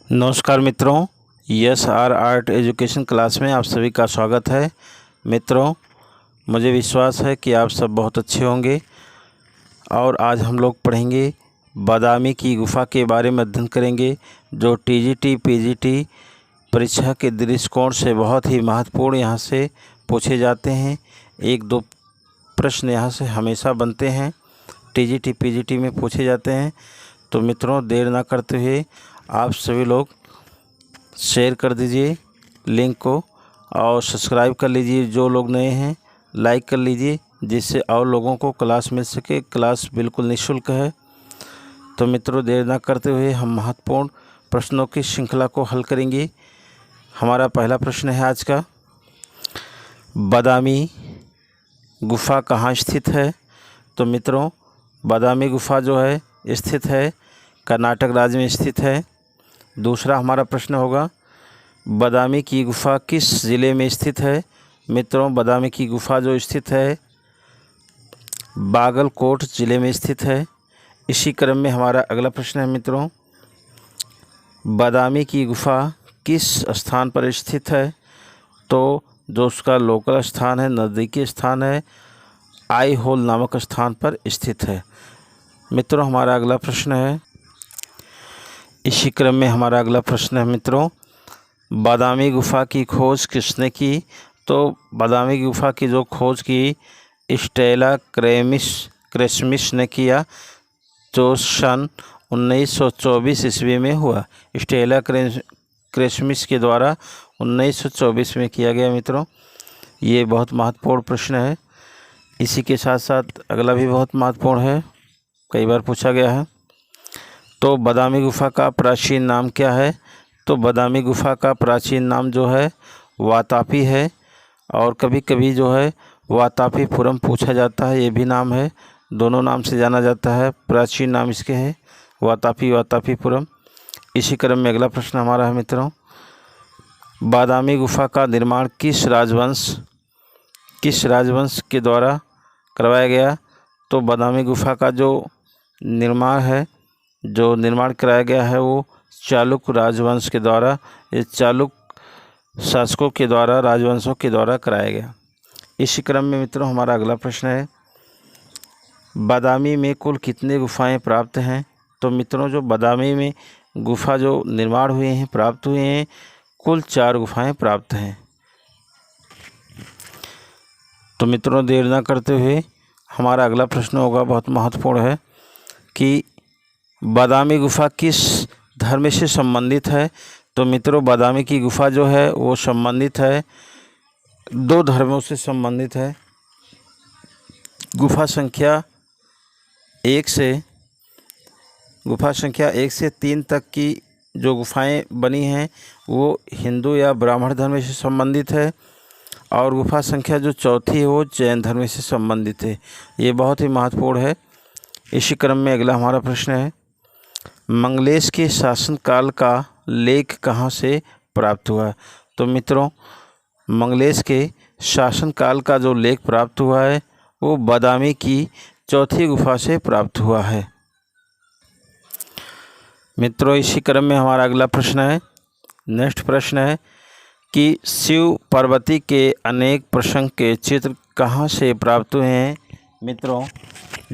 नमस्कार मित्रों, S R art education class में आप सभी का स्वागत है। मित्रों, मुझे विश्वास है कि आप सब बहुत अच्छे होंगे और आज हम लोग पढ़ेंगे बादामी की गुफ़ा के बारे में अध्ययन करेंगे, जो टीजीटी पीजीटी परीक्षा के दृष्टिकोण से बहुत ही महत्वपूर्ण यहाँ से पूछे जाते हैं। एक दो प्रश्न यहाँ से हमेशा बनते हैं, टीजीटी पीजीटी में पूछे जाते हैं। तो मित्रों, देर ना करते हुए आप सभी लोग शेयर कर दीजिए लिंक को और सब्सक्राइब कर लीजिए। जो लोग नए हैं लाइक कर लीजिए, जिससे और लोगों को क्लास मिल सके। क्लास बिल्कुल निःशुल्क है। तो मित्रों, देर ना करते हुए हम महत्वपूर्ण प्रश्नों की श्रृंखला को हल करेंगे। हमारा पहला प्रश्न है आज का, बादामी गुफ़ा कहाँ स्थित है? तो मित्रों, बादामी गुफ़ा जो है स्थित है कर्नाटक राज्य में स्थित है। दूसरा हमारा प्रश्न होगा, बादामी की गुफ़ा किस ज़िले में स्थित है? मित्रों, बादामी की गुफ़ा जो स्थित है बागलकोट ज़िले में स्थित है। इसी क्रम में हमारा अगला प्रश्न है मित्रों, बादामी की गुफ़ा किस स्थान पर स्थित है? तो जो उसका लोकल स्थान है, नज़दीकी स्थान है, आई होल नामक स्थान पर स्थित है। मित्रों, हमारा अगला प्रश्न है, इसी क्रम में हमारा अगला प्रश्न है मित्रों, बादामी गुफ़ा की खोज किसने की? तो बादामी गुफ़ा की जो खोज की स्टेला क्रेस्मिस ने किया, जो सन 1924 ईस्वी में हुआ। स्टेला क्रेस्मिस के द्वारा 1924 में किया गया। मित्रों, ये बहुत महत्वपूर्ण प्रश्न है। इसी के साथ साथ अगला भी बहुत महत्वपूर्ण है, कई बार पूछा गया है। तो बादामी गुफ़ा का प्राचीन नाम क्या है? तो बादामी गुफ़ा का प्राचीन नाम जो है वातापी है, और कभी कभी जो है वातापीपुरम पूछा जाता है, ये भी नाम है। दोनों नाम से जाना जाता है। प्राचीन नाम इसके है वातापीपुरम। इसी क्रम में अगला प्रश्न हमारा है मित्रों, बादामी गुफ़ा का निर्माण किस राजवंश के द्वारा करवाया गया? तो बादामी गुफ़ा का जो निर्माण कराया गया है वो चालुक्य राजवंश के द्वारा, ये चालुक्य शासकों के द्वारा, राजवंशों के द्वारा कराया गया। इसी क्रम में मित्रों हमारा अगला प्रश्न है, बादामी में कुल कितने गुफ़ाएं प्राप्त हैं? तो मित्रों, जो बादामी में गुफ़ा जो निर्माण हुए हैं, प्राप्त हुए हैं, कुल 4 गुफ़ाएं प्राप्त हैं। तो मित्रों, देर ना करते हुए हमारा अगला प्रश्न होगा, बहुत महत्वपूर्ण है, कि बादामी गुफ़ा किस धर्म से संबंधित है? तो मित्रों, बादामी की गुफ़ा जो है वो संबंधित है 2 धर्मों से संबंधित है। गुफ़ा संख्या 1 से 3 तक की जो गुफ़ाएं बनी हैं वो हिंदू या ब्राह्मण धर्म से संबंधित है, और गुफ़ा संख्या जो 4थी है वो जैन धर्म से संबंधित है। ये बहुत ही महत्वपूर्ण है। इसी क्रम में अगला हमारा प्रश्न है, मंगलेश के शासनकाल का लेख कहाँ से प्राप्त हुआ? तो मित्रों, मंगलेश के शासनकाल का जो लेख प्राप्त हुआ है वो बादामी की 4थी गुफ़ा से प्राप्त हुआ है। मित्रों, इसी क्रम में हमारा अगला प्रश्न है, नेक्स्ट प्रश्न है कि शिव पार्वती के अनेक प्रसंग के चित्र कहाँ से प्राप्त हुए हैं? मित्रों,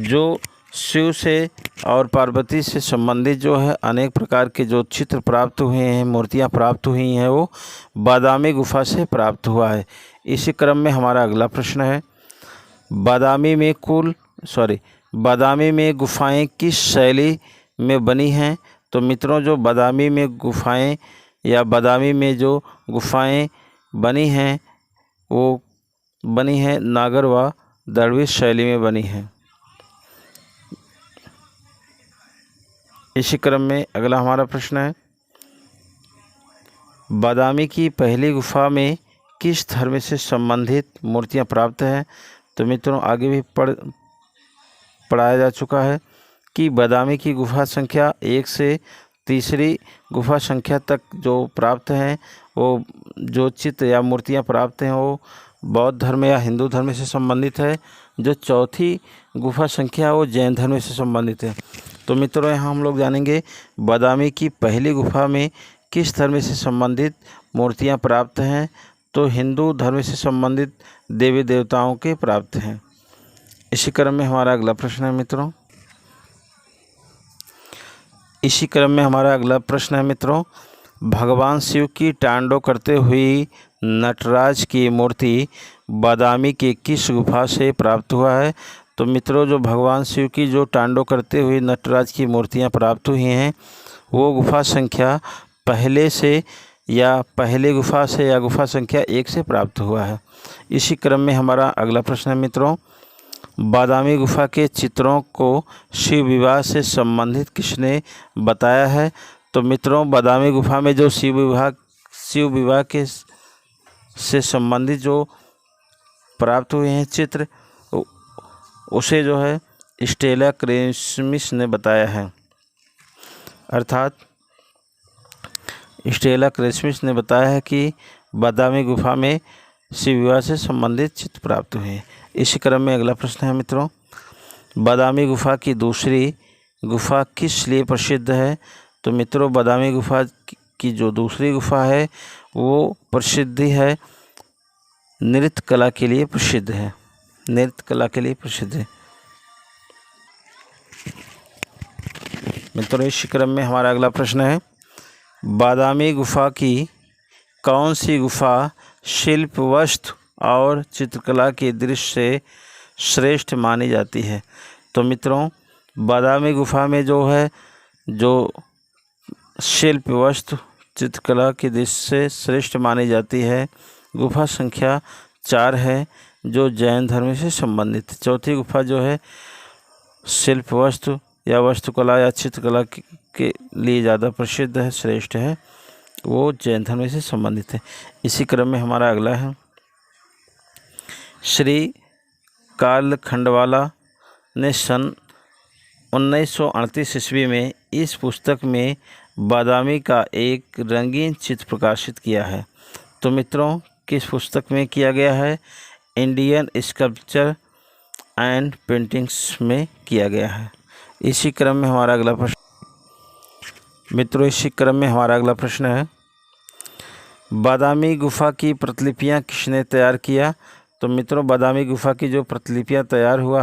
जो शिव से और पार्वती से संबंधित जो है अनेक प्रकार के जो चित्र प्राप्त हुए हैं, मूर्तियां प्राप्त हुई हैं, वो बादामी गुफ़ा से प्राप्त हुआ है। इसी क्रम में हमारा अगला प्रश्न है, बादामी में गुफ़ाएं किस शैली में बनी हैं? तो मित्रों, जो बादामी में गुफ़ाएं या बादामी में जो गुफ़ाएं बनी हैं वो बनी हैं नागर व द्रविड़ शैली में बनी हैं। इसी क्रम में अगला हमारा प्रश्न है, बादामी की पहली गुफ़ा में किस धर्म से संबंधित मूर्तियां प्राप्त हैं? तो मित्रों, आगे भी पढ़ाया जा चुका है कि बादामी की गुफ़ा संख्या 1 से तीसरी गुफ़ा संख्या तक जो प्राप्त हैं, वो जो चित्र या मूर्तियां प्राप्त हैं वो बौद्ध धर्म या हिंदू धर्म से संबंधित है। जो 4थी गुफ़ा संख्या वो जैन धर्म से संबंधित है। तो मित्रों, यहाँ हम लोग जानेंगे बादामी की पहली गुफ़ा में किस धर्म से संबंधित मूर्तियाँ प्राप्त हैं? तो हिंदू धर्म से संबंधित देवी देवताओं के प्राप्त हैं। इसी क्रम में हमारा अगला प्रश्न है मित्रों। भगवान शिव की तांडव करते हुई नटराज की मूर्ति बादामी की किस गुफा से प्राप्त हुआ है? तो मित्रों, जो भगवान शिव की जो तांडव करते हुए नटराज की मूर्तियां प्राप्त हुई हैं, वो गुफा संख्या पहले गुफा से या गुफा संख्या 1 से प्राप्त हुआ है। इसी क्रम में हमारा अगला प्रश्न है मित्रों। बादामी गुफा के चित्रों को शिव विवाह से संबंधित किसने बताया है? तो मित्रों, बादामी गुफा में जो शिव विवाह के से संबंधित जो प्राप्त हुए हैं चित्र, उसे जो है स्टेला क्रेस्मिस ने बताया है। अर्थात स्टेला क्रेस्मिस ने बताया है कि बादामी गुफा में शिव विवाह से संबंधित चित्र प्राप्त हुए हैं। इसी क्रम में अगला प्रश्न है मित्रों। बादामी गुफा की दूसरी गुफा किस लिए प्रसिद्ध है? तो मित्रों, बादामी गुफा की जो दूसरी गुफा है वो प्रसिद्धि है नृत्य कला के लिए प्रसिद्ध है। मित्रों, इस क्रम में हमारा अगला प्रश्न है। बादामी गुफा की कौन सी गुफा शिल्प, वास्तु और चित्रकला की दृष्टि से श्रेष्ठ मानी जाती है? तो मित्रों, बादामी गुफा में जो शिल्प, वास्तु, चित्रकला की दृष्टि से श्रेष्ठ मानी जाती है, गुफा संख्या 4 है, जो जैन धर्म से संबंधित है। चौथी गुफा जो है शिल्प, वास्तु या वास्तुकला या चित्रकला के लिए ज़्यादा प्रसिद्ध है, श्रेष्ठ है, वो जैन धर्म से संबंधित है। इसी क्रम में हमारा अगला है। श्री कार्ल खंडवाला ने सन 1938 ईस्वी में इस पुस्तक में बादामी का एक रंगीन चित्र प्रकाशित किया है। तो मित्रों, किस पुस्तक में किया गया है? इंडियन स्कल्पचर एंड पेंटिंग्स में किया गया है। इसी क्रम में हमारा अगला प्रश्न है। बादामी गुफा की प्रतिलिपियां किसने तैयार किया? तो मित्रों, बादामी गुफा की जो प्रतिलिपियां तैयार हुआ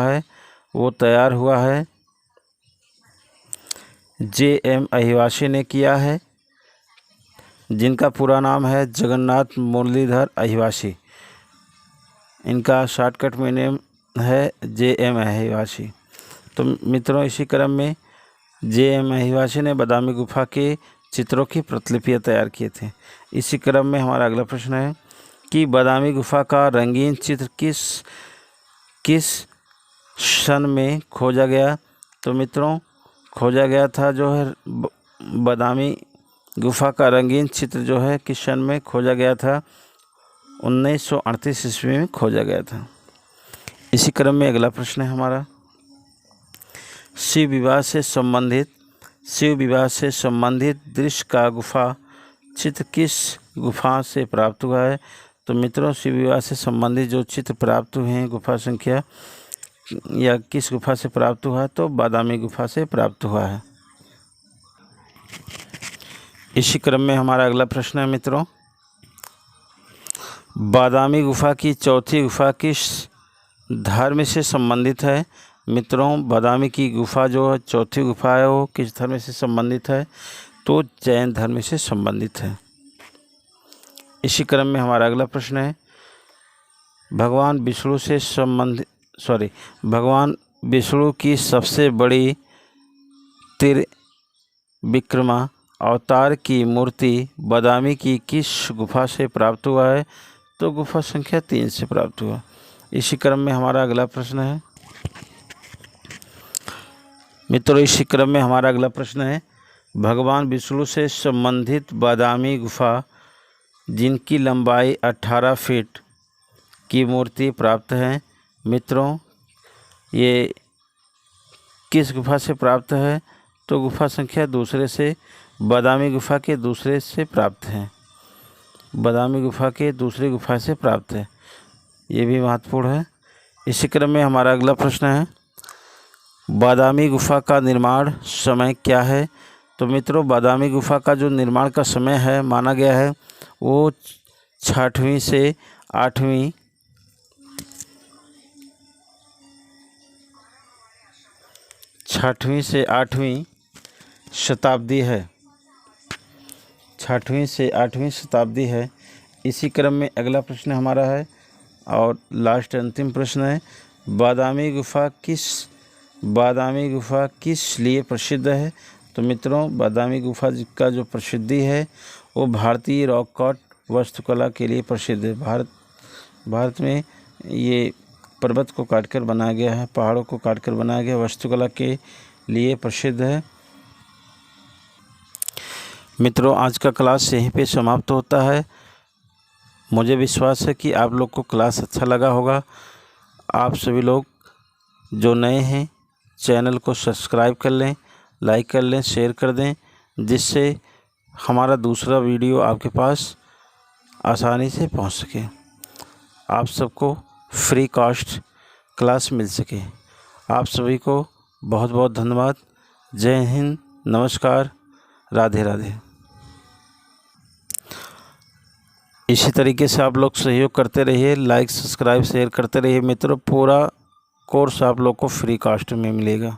है J.M. अहिवासी ने किया है, जिनका पूरा नाम है जगन्नाथ मुरलीधर अहिवासी। इनका शॉर्टकट में नेम है J.M. अहिवासी। तो मित्रों, इसी क्रम में J.M. अहिवासी ने बादामी गुफा के चित्रों की प्रतिलिपियां तैयार किए थे। इसी क्रम में हमारा अगला प्रश्न है कि बादामी गुफा का रंगीन चित्र किस सन में खोजा गया? तो मित्रों, खोजा गया था जो है बादामी गुफा का रंगीन चित्र जो है किस सन में खोजा गया था? 1938 ईस्वी में खोजा गया था। इसी क्रम में अगला प्रश्न है हमारा। शिव विवाह से संबंधित दृश्य का गुफा चित्र किस गुफा से प्राप्त हुआ है? तो मित्रों, शिव विवाह से संबंधित जो चित्र प्राप्त हुए हैं गुफा संख्या या किस गुफा से प्राप्त हुआ है? तो बादामी गुफा से प्राप्त हुआ है। इसी क्रम में हमारा अगला प्रश्न है मित्रों। बादामी गुफा की चौथी गुफा किस धर्म से संबंधित है? मित्रों, बादामी की गुफा जो है चौथी गुफा है वो किस धर्म से संबंधित है? तो जैन धर्म से संबंधित है। इसी क्रम में हमारा अगला प्रश्न है। भगवान विष्णु की सबसे बड़ी त्रिविक्रमा अवतार की मूर्ति बादामी की किस गुफा से प्राप्त हुआ है? तो गुफा संख्या 3 से प्राप्त हुआ। इसी क्रम में हमारा अगला प्रश्न है मित्रों, भगवान विष्णु से संबंधित बादामी गुफा जिनकी लंबाई 18 फीट की मूर्ति प्राप्त है। मित्रों, ये किस गुफा से प्राप्त है? तो गुफा संख्या दूसरे से बादामी गुफा के दूसरे से प्राप्त है। बादामी गुफा के दूसरी गुफा से प्राप्त है, ये भी महत्वपूर्ण है। इसी क्रम में हमारा अगला प्रश्न है। बादामी गुफा का निर्माण समय क्या है? तो मित्रों बादामी गुफा का जो निर्माण का समय है माना गया है वो 6वीं से 8वीं शताब्दी है। 6वीं से 8वीं शताब्दी है। इसी क्रम में अगला प्रश्न हमारा है और लास्ट अंतिम प्रश्न है, बादामी गुफा किस लिए प्रसिद्ध है। तो मित्रों बादामी गुफा का जो प्रसिद्धि है वो भारतीय रॉक कट वास्तुकला के लिए प्रसिद्ध है। भारत में ये पर्वत को काटकर बनाया गया है, पहाड़ों को काटकर बनाया गया वास्तुकला के लिए प्रसिद्ध है। मित्रों आज का क्लास यहीं पे समाप्त होता है। मुझे विश्वास है कि आप लोग को क्लास अच्छा लगा होगा। आप सभी लोग जो नए हैं चैनल को सब्सक्राइब कर लें, लाइक कर लें, शेयर कर दें, जिससे हमारा दूसरा वीडियो आपके पास आसानी से पहुंच सके, आप सबको फ्री कॉस्ट क्लास मिल सके। आप सभी को बहुत बहुत धन्यवाद। जय हिंद, नमस्कार, राधे राधे। इसी तरीके से आप लोग सहयोग करते रहिए, लाइक सब्सक्राइब शेयर करते रहिए मित्रों। पूरा कोर्स आप लोग को फ्री कॉस्ट में मिलेगा।